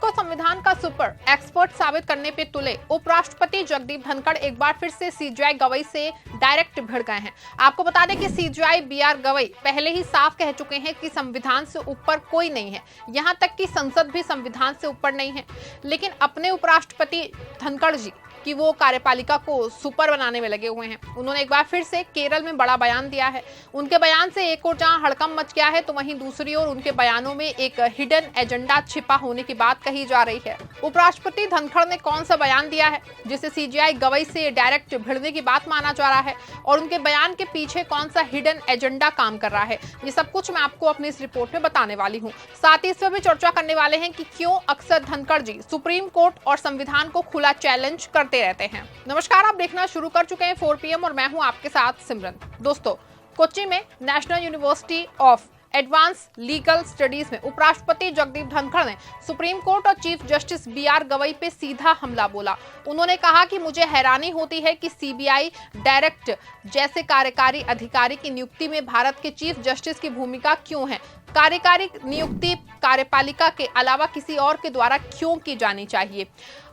को संविधान का सुपर एक्सपर्ट साबित करने पे तुले उपराष्ट्रपति जगदीप धनखड़ एक बार फिर से सीजेआई गवई से डायरेक्ट भिड़ गए हैं। आपको बता दें कि सीजेआई बीआर गवई पहले ही साफ कह चुके हैं कि संविधान से ऊपर कोई नहीं है, यहां तक कि संसद भी संविधान से ऊपर नहीं है। लेकिन अपने उपराष्ट्रपति धनखड़ जी कि वो कार्यपालिका को सुपर बनाने में लगे हुए हैं। उन्होंने एक बार फिर से केरल में बड़ा बयान दिया है। उनके बयान से एक ओर जहां हड़कंप मच गया है, तो वहीं दूसरी ओर उनके बयानों में एक हिडन एजेंडा छिपा होने की बात कही जा रही है। उपराष्ट्रपति धनखड़ ने कौन सा बयान दिया है जिसे सीजेआई गवई से डायरेक्ट भिड़ने की बात माना जा रहा है, और उनके बयान के पीछे कौन सा हिडन एजेंडा काम कर रहा है, ये सब कुछ मैं आपको अपनी इस रिपोर्ट में बताने वाली हूँ। साथ ही इस पर भी चर्चा करने वाले हैं कि क्यों अक्सर धनखड़ जी सुप्रीम कोर्ट और संविधान को खुला चैलेंज करते रहते हैं। नमस्कार, आप देखना शुरू कर चुके हैं 4 PM और मैं हूं आपके साथ सिमरन। दोस्तों, कोच्चि में national university of advance legal studies में उपराष्ट्रपति जगदीप धनखड़ ने सुप्रीम कोर्ट और चीफ जस्टिस बीआर गवई पे सीधा हमला बोला। उन्होंने कहा कि मुझे हैरानी होती है कि सीबीआई डायरेक्ट जैसे कार्यकारी अधिकारी की नियुक्ति में भारत के चीफ जस्टिस की भूमिका क्यों है। कार्यकारी नियुक्ति कार्यपालिका के अलावा किसी और के द्वारा क्यों की जानी चाहिए।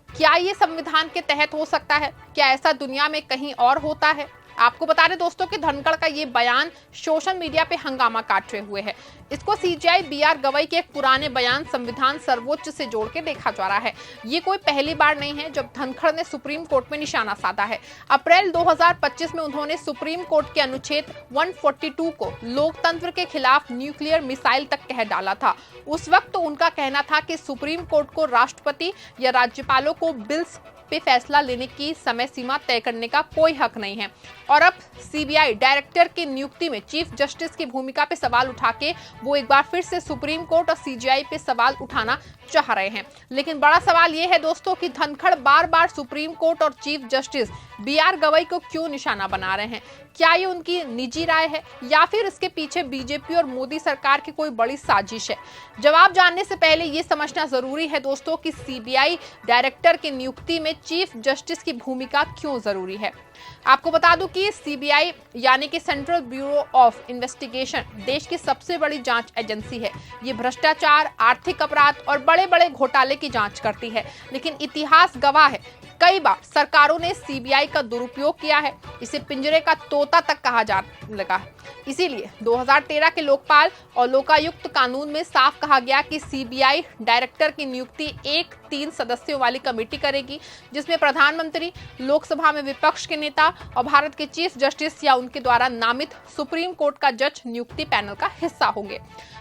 क्या ये संविधान के तहत हो सकता है? क्या ऐसा दुनिया में कहीं और होता है? आपको बता दें दोस्तों कि धनखड़ का ये बयान सोशल मीडिया पे हंगामा काटते हुए है। इसको सीजेआई बीआर गवई के एक पुराने बयान संविधान सर्वोच्च से जोड़ के देखा जा रहा है। ये कोई पहली बार नहीं है जब धनखड़ ने सुप्रीम कोर्ट में निशाना साधा है। अप्रैल 2025 में उन्होंने सुप्रीम कोर्ट के अनुच्छेद 142 को लोकतंत्र के खिलाफ न्यूक्लियर मिसाइल तक कह डाला था। उस वक्त उनका कहना था कि सुप्रीम कोर्ट को राष्ट्रपति या राज्यपालों को बिल्स पे फैसला लेने की समय सीमा तय करने का कोई हक नहीं है। और अब सीबीआई डायरेक्टर की नियुक्ति में चीफ जस्टिस की भूमिका पे सवाल उठा के वो एक बार फिर से सुप्रीम कोर्ट और सीजेआई पे सवाल उठाना चाह रहे हैं। लेकिन बड़ा सवाल ये है दोस्तों कि धनखड़ बार बार सुप्रीम कोर्ट और चीफ जस्टिस बीआर गवई को क्यों निशाना बना रहे हैं। क्या ये उनकी निजी राय है या फिर इसके पीछे बीजेपी और मोदी सरकार की कोई बड़ी साजिश है? जवाब जानने से पहले ये समझना जरूरी है दोस्तों कि सीबीआई डायरेक्टर की नियुक्ति में चीफ जस्टिस की भूमिका क्यों जरूरी है। आपको बता दूं कि सीबीआई यानी कि सेंट्रल ब्यूरो ऑफ इन्वेस्टिगेशन देश की सबसे बड़ी जांच एजेंसी है। ये भ्रष्टाचार, आर्थिक अपराध और बड़े बड़े घोटाले की जांच करती है। लेकिन इतिहास गवाह है, कई बार सरकारों ने सीबीआई का दुरुपयोग किया है। इसे पिंजरे का तोता तक कहा जाने लगा है। इसीलिए 2013 के लोकपाल और लोकायुक्त कानून में साफ कहा गया कि सीबीआई डायरेक्टर की नियुक्ति एक 3 सदस्यों वाली कमेटी करेगी, जिसमें प्रधानमंत्री, लोकसभा में विपक्ष के नेता और भारत के चीफ जस्टिस या उनके द्वारा नामित सुप्रीम कोर्ट का जज नियुक्ति पैनल का हिस्सा होंगे।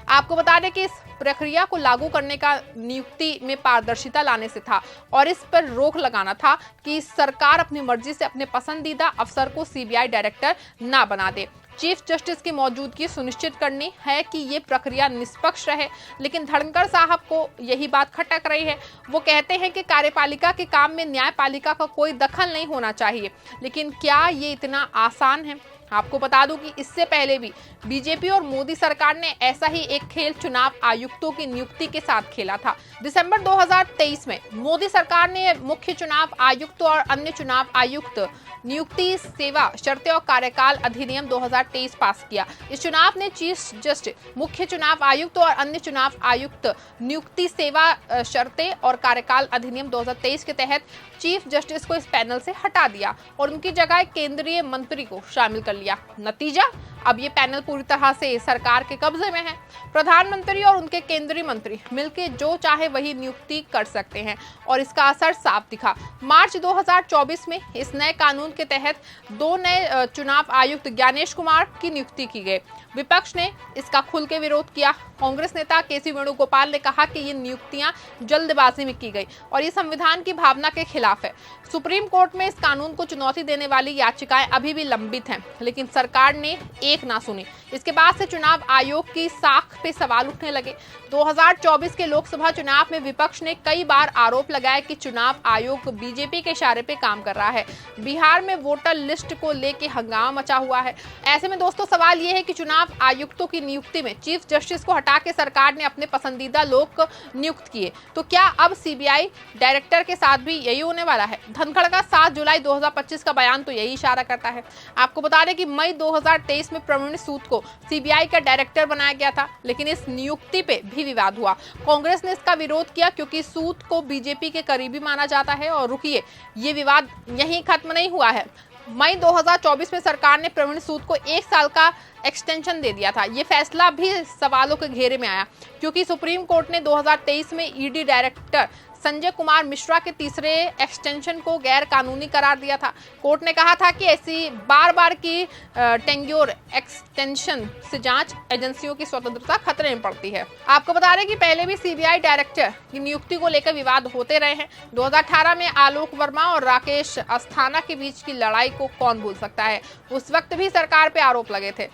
आपको बता दें कि इस प्रक्रिया को लागू करने का नियुक्ति में पारदर्शिता लाने से था और इस पर रोक लगाना था कि सरकार अपनी मर्जी से अपने पसंदीदा अफसर को सीबीआई डायरेक्टर ना बना दे। चीफ जस्टिस की मौजूदगी सुनिश्चित करनी है कि ये प्रक्रिया निष्पक्ष रहे। लेकिन धनखड़ साहब को यही बात खटक रही है। वो कहते हैं कि कार्यपालिका के काम में न्यायपालिका का कोई दखल नहीं होना चाहिए। लेकिन क्या ये इतना आसान है? आपको बता दूं कि इससे पहले भी बीजेपी और मोदी सरकार ने ऐसा ही एक खेल चुनाव आयुक्तों की नियुक्ति के साथ खेला था। दिसंबर 2023 में मोदी सरकार ने मुख्य चुनाव आयुक्त और अन्य चुनाव आयुक्त नियुक्ति सेवा शर्तें और कार्यकाल अधिनियम 2023 पास किया। इस चुनाव ने चीफ जस्टिस, मुख्य चुनाव आयुक्त और अन्य चुनाव आयुक्त नियुक्ति सेवा शर्तें और कार्यकाल अधिनियम 2023 के तहत चीफ जस्टिस को इस पैनल से हटा दिया और उनकी जगह केंद्रीय मंत्री को शामिल कर लिया। नतीजा, अब ये पैनल पूरी तरह से सरकार के कब्जे में है। प्रधानमंत्री और उनके केंद्रीय मंत्री मिलकर जो चाहे वही नियुक्ति कर सकते हैं और इसका असर साफ दिखा। मार्च 2024 में इस नए कानून के तहत 2 नए चुनाव आयुक्त ज्ञानेश कुमार की नियुक्ति की गई। विपक्ष ने इसका खुल के विरोध किया। कांग्रेस नेता केसी वेणुगोपाल ने कहा कि ये नियुक्तियां जल्दबाजी में की गई और ये संविधान की भावना के खिलाफ है। सुप्रीम कोर्ट में इस कानून को चुनौती देने वाली याचिकाएं अभी भी लंबित हैं, लेकिन सरकार ने एक ना सुनी। इसके बाद से चुनाव आयोग की साख पे सवाल उठने लगे। 2024 के लोकसभा चुनाव में विपक्ष ने कई बार आरोप लगाया कि चुनाव आयोग बीजेपी के इशारे पे काम कर रहा है। बिहार में वोटर लिस्ट को लेकर हंगामा मचा हुआ है। ऐसे में दोस्तों सवाल ये है कि चुनाव आयुक्तों की नियुक्ति में चीफ जस्टिस को हटा के सरकार ने अपने पसंदीदा लोग नियुक्त किए, तो क्या अब सीबीआई डायरेक्टर के साथ भी यही होने वाला है? धनखड़ का 7 जुलाई 2025 का बयान तो यही इशारा करता है। आपको बता दें कि मई 2023 में प्रवीण सूद को सीबीआई का डायरेक्टर बनाया गया था, लेकिन इस नियुक्ति पे भी विवाद हुआ। कांग्रेस ने इसका विरोध किया क्योंकि सूद को बीजेपी के करीबी माना जाता है। और रुकिए, ये विवाद यहीं खत्म नहीं हुआ है। मई 2024 में सरकार ने प्रवीण सूद को 1 साल का एक्सटेंशन दे दिया था। ये फैसला भी सवालों के घेरे में आया क्योंकि सुप्रीम कोर्ट ने 2023 में ईडी डायरेक्टर संजय कुमार मिश्रा के तीसरे एक्सटेंशन को गैर कानूनी करार दिया था। कोर्ट ने कहा था कि ऐसी बार की टेन्योर एक्सटेंशन से जांच एजेंसियों की स्वतंत्रता खतरे में पड़ती है। आपको बता दें कि पहले भी सीबीआई डायरेक्टर की नियुक्ति को लेकर विवाद होते रहे हैं। 2018 में आलोक वर्मा और राकेश अस्थाना के बीच की लड़ाई को कौन भूल सकता है। उस वक्त भी सरकार पे आरोप लगे थे।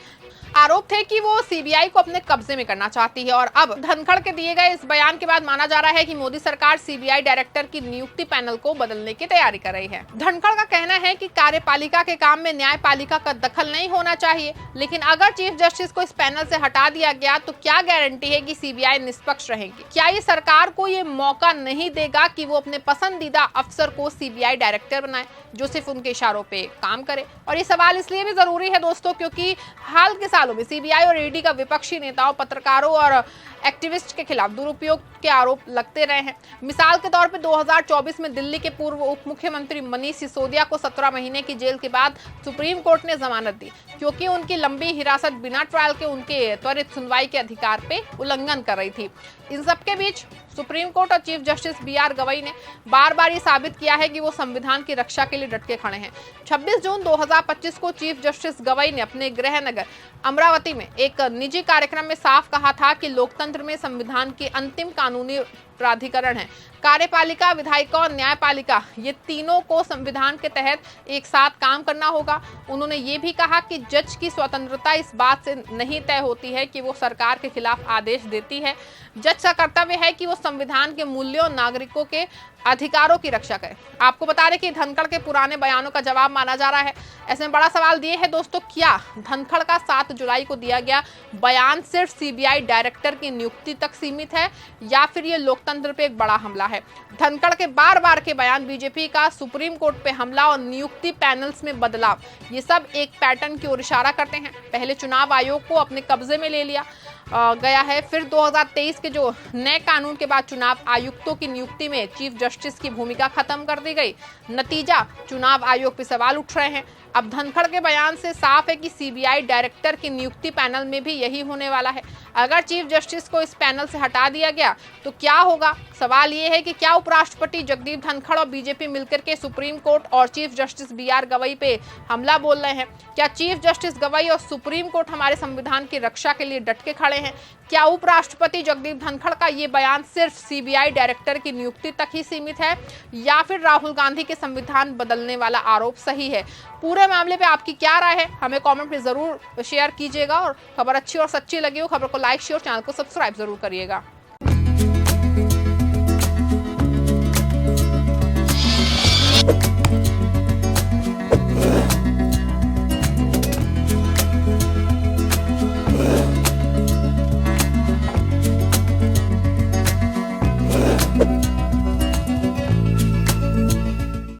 आरोप थे कि वो सीबीआई को अपने कब्जे में करना चाहती है। और अब धनखड़ के दिए गए इस बयान के बाद माना जा रहा है कि मोदी सरकार सीबीआई डायरेक्टर की नियुक्ति पैनल को बदलने की तैयारी कर रही है। धनखड़ का कहना है कि कार्यपालिका के काम में न्यायपालिका का दखल नहीं होना चाहिए, लेकिन अगर चीफ जस्टिस को इस पैनल से हटा दिया गया तो क्या गारंटी है कि सीबीआई निष्पक्ष रहेगी? क्या ये सरकार को ये मौका नहीं देगा कि वो अपने पसंदीदा अफसर को सीबीआई डायरेक्टर बनाए जो सिर्फ उनके इशारों पे काम करे? और ये सवाल इसलिए भी जरूरी है दोस्तों क्योंकि हाल के सालों में सीबीआई और ईडी का विपक्षी नेताओं, पत्रकारों और एक्टिविस्ट के खिलाफ दुरुपयोग के आरोप लगते रहे हैं। मिसाल के तौर पे 2024 में दिल्ली के पूर्व उप मुख्यमंत्री मनीष सिसोदिया को 17 महीने की जेल के बाद सुप्रीम कोर्ट ने जमानत दी क्योंकि उनकी लंबी हिरासत बिना ट्रायल के उनके त्वरित सुनवाई के अधिकार पे उल्लंघन कर रही थी। इन सबके बीच सुप्रीम कोर्ट और चीफ जस्टिस BR गवई ने बार ये साबित किया है कि वो संविधान की रक्षा के लिए डट के खड़े हैं। 26 जून 2025 को चीफ जस्टिस गवई ने अपने गृह नगर अमरावती में एक निजी कार्यक्रम में साफ कहा था कि लोकतंत्र में संविधान के अंतिम कानूनी प्राधिकरण है। कार्यपालिका, विधायिका और न्यायपालिका, ये तीनों को संविधान के तहत एक साथ काम करना होगा। उन्होंने ये भी कहा कि जज की स्वतंत्रता इस बात से नहीं तय होती है कि वो सरकार के खिलाफ आदेश देती है। जज का कर्तव्य है कि वो संविधान के मूल्यों और नागरिकों के अधिकारों की रक्षा करे। आपको बता दें कि धनखड़ के पुराने बयानों का जवाब माना जा रहा है। ऐसे में बड़ा सवाल ये है दोस्तों, क्या धनखड़ का 7 जुलाई को दिया गया बयान सिर्फ सीबीआई डायरेक्टर की नियुक्ति तक सीमित है या फिर ये लोकतंत्र पे एक बड़ा हमला है? धनखड़ के बार के बयान, बीजेपी का सुप्रीम कोर्ट पे हमला और नियुक्ति पैनल्स में बदलाव, ये सब एक पैटर्न की ओर इशारा करते हैं। पहले चुनाव आयोग को अपने कब्जे में ले लिया गया है, फिर 2023 के जो नए कानून के बाद चुनाव आयुक्तों की नियुक्ति में चीफ जस्टिस की भूमिका खत्म कर दी गई। नतीजा, चुनाव आयोग पे सवाल उठ रहे हैं। अब धनखड़ के बयान से साफ है कि सीबीआई डायरेक्टर की नियुक्ति पैनल में भी यही होने वाला है। अगर चीफ जस्टिस को इस पैनल से हटा दिया गया तो क्या होगा? सवाल ये है कि क्या उपराष्ट्रपति जगदीप धनखड़ और बीजेपी मिलकर के सुप्रीम कोर्ट और चीफ जस्टिस BR गवई पे हमला बोल रहे हैं? क्या चीफ जस्टिस गवई और सुप्रीम कोर्ट हमारे संविधान की रक्षा के लिए डट के खड़े हैं? क्या उपराष्ट्रपति जगदीप धनखड़ का ये बयान सिर्फ सीबीआई डायरेक्टर की नियुक्ति तक ही सीमित है या फिर राहुल गांधी के संविधान बदलने वाला आरोप सही है? पूरे मामले पे आपकी क्या राय है? हमें कमेंट में जरूर शेयर कीजिएगा और खबर अच्छी और सच्ची लगी हो खबर को लाइक, शेयर, चैनल को सब्सक्राइब जरूर करिएगा।